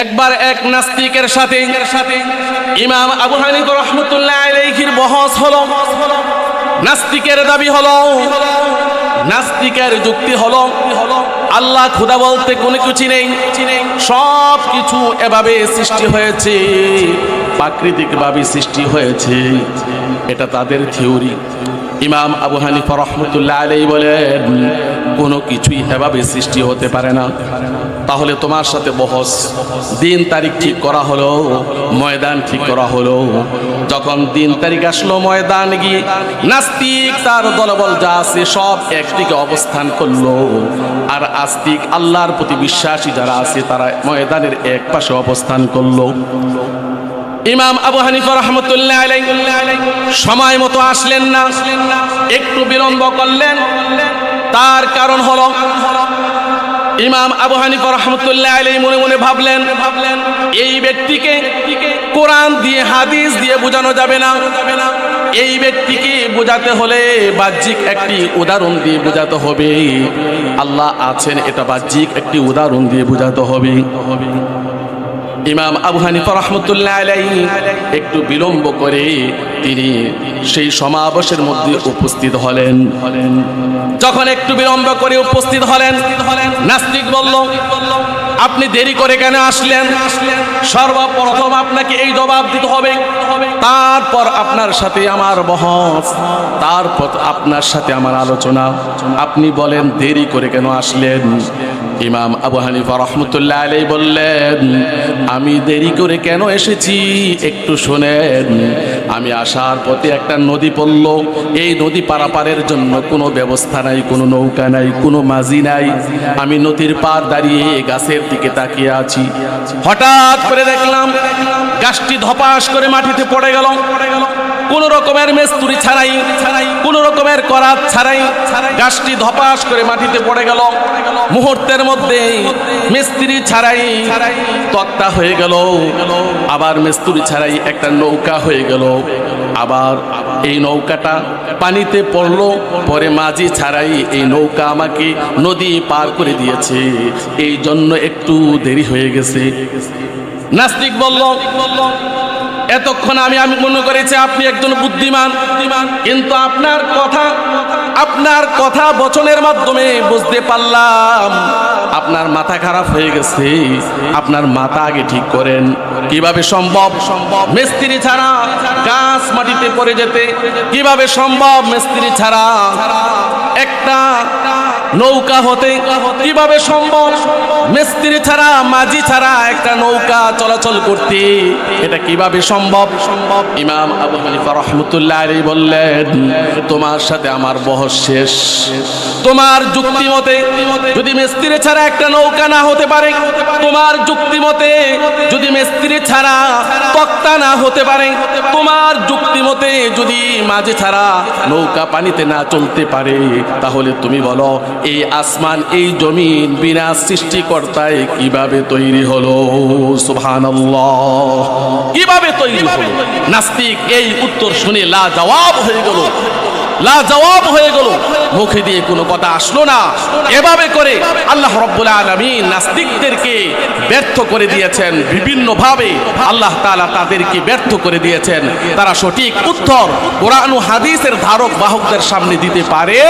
একবার এক নাস্তিকের সাথে ইমাম আবু হানিফা রাহমাতুল্লাহ আলাইহির বহস হলো। নাস্তিকের দাবি হলো, নাস্তিকের যুক্তি হলো, আল্লাহ খোদা বলতে কোনো কিছু নেই, সব কিছু এভাবে সৃষ্টি হয়েছে, প্রাকৃতিকভাবে সৃষ্টি হয়েছে। এটা তাদের থিওরি। ইমাম আবু হানিফা রাহমাতুল্লাহ আলাইহি বলেন কোনো কিছুই এভাবে সৃষ্টি হতে পারে না। তাহলে তোমার সাথে বহস, দিন তারিখ ঠিক করা হলো, ময়দান ঠিক করা হলো। যখন দিন তারিখ আসলো, ময়দান গিয়ে নাস্তিক তার দলবল যা আছে সব একদিকে অবস্থান করলো, আর আস্তিক আল্লাহর প্রতি বিশ্বাসী যারা আছে তারা ময়দানের এক পাশে অবস্থান করলো। ইমাম আবু হানিফা রাহমাতুল্লাহ আলাইহি সময় মতো আসলেন না, একটু বিলম্ব করলেন। তার কারণ হলো ইমাম আবু হানিফা রাহমাতুল্লাহ আলাইহি মনে মনে ভাবলেন এই ব্যক্তিকে কোরআন দিয়ে হাদিস দিয়ে বোঝানো যাবে না, এই ব্যক্তিকে বোঝাতে হলে বাহ্যিক একটি উদাহরণ দিয়ে বোঝাতে হবে। আল্লাহ আছেন এটা বাহ্যিক একটি উদাহরণ দিয়ে বোঝাতে হবে। ইমাম আবু হানিফা রাহমাতুল্লাহ আলাইহি একটু বিলম্ব করে তিনি সেই সমাবেশের মধ্যে উপস্থিত হলেন। যখন একটু বিলম্ব করে উপস্থিত হলেন, নাস্তিক বলল আপনি দেরি করে কেন আসলেন? সর্বপ্রথম আপনাকে এই জবাব দিতে হবে, তারপর আপনার সাথে আমার বহস, তারপর আপনার সাথে আমার আলোচনা। আপনি বলেন দেরি করে কেন আসলেন? ইমাম আবু হানিফা রাহমাতুল্লাহ আলাইহি বললেন আমি দেরি করে কেন এসেছি একটু শোনেন। আমি আসার পথে একটা নদী পড়ল, এই নদী পারাপারের জন্য কোনো ব্যবস্থা নাই, কোনো নৌকা নাই, কোনো মাঝি নাই। আমি নদীর পার দাঁড়িয়ে গাছের দিকে তাকিয়ে আছি। হঠাৎ করে দেখলাম গাছটি ধপাস করে মাটিতে পড়ে গেল। কোন রকমের মিস্ত্রি ছাড়াই, কোন রকমের করাত ছাড়াই গাছটি ধপাস করে মাটিতে পড়ে গেল। মুহূর্তের মধ্যে মিস্ত্রি ছাড়াই তক্তা হয়ে গেল, আবার মিস্ত্রি ছাড়াই একটা নৌকা হয়ে গেল। আবার এই নৌকাটা পানিতে পড়লো, পরে মাঝি ছাড়াই এই নৌকা আমাকে নদী পার করে দিয়েছে, এই জন্য একটু দেরি হয়ে গেছে। নাস্তিক বলল এতক্ষণ আমি মনে করেছি আপনি একজন বুদ্ধিমান, কিন্তু আপনার কথা বচনের মাধ্যমে বুঝতে পারলাম আপনার মাথা খারাপ হয়ে গেছে। আপনার মাথা আগে ঠিক করেন। কিভাবে সম্ভব? মিস্ত্রি ছাড়া গাছ মাটিতে পড়ে যেতে কিভাবে সম্ভব? মিস্ত্রি ছাড়া একটা নৌকা হতে কিভাবে সম্ভব? মিস্ত্রি ছাড়া, মাঝি ছাড়া একটা নৌকা চলাচল করতে এটা কিভাবে সম্ভব? ইমাম আবু হানিফা রাহমাতুল্লাহ আলাইহি বললেন তোমার সাথে আমার বহস শেষ। তোমার যুক্তি মতে যদি মিস্ত্রি ছাড়া একটা নৌকা না হতে পারে, তোমার যুক্তি মতে যদি মিস্ত্রি ছাড়া তক্তা না হতে পারে, তোমার যুক্তি মতে যদি মাঝি ছাড়া নৌকা পানিতে না চলতে পারে, তাহলে তুমি বলো এই আসমান এই জমিন বিনা সৃষ্টিকর্তায় কিভাবে তৈরি হলো? সুবহানাল্লাহ, কিভাবে তৈরি হলো? নাস্তিক এই উত্তর শুনে লাজবাব হয়ে গেল, লাজবাব হয়ে গেল, মুখে দিয়ে কোনো কথা আসলো না। এভাবে করে আল্লাহ রাব্বুল আলামিন নাস্তিকদেরকে ব্যর্থ করে দিয়েছেন বিভিন্ন ভাবে। আল্লাহ তাআলা তাদেরকে ব্যর্থ করে দিয়েছেন। তারা সঠিক উত্তর কোরআন ও হাদিসের ধারক বাহকদের সামনে দিতে পারে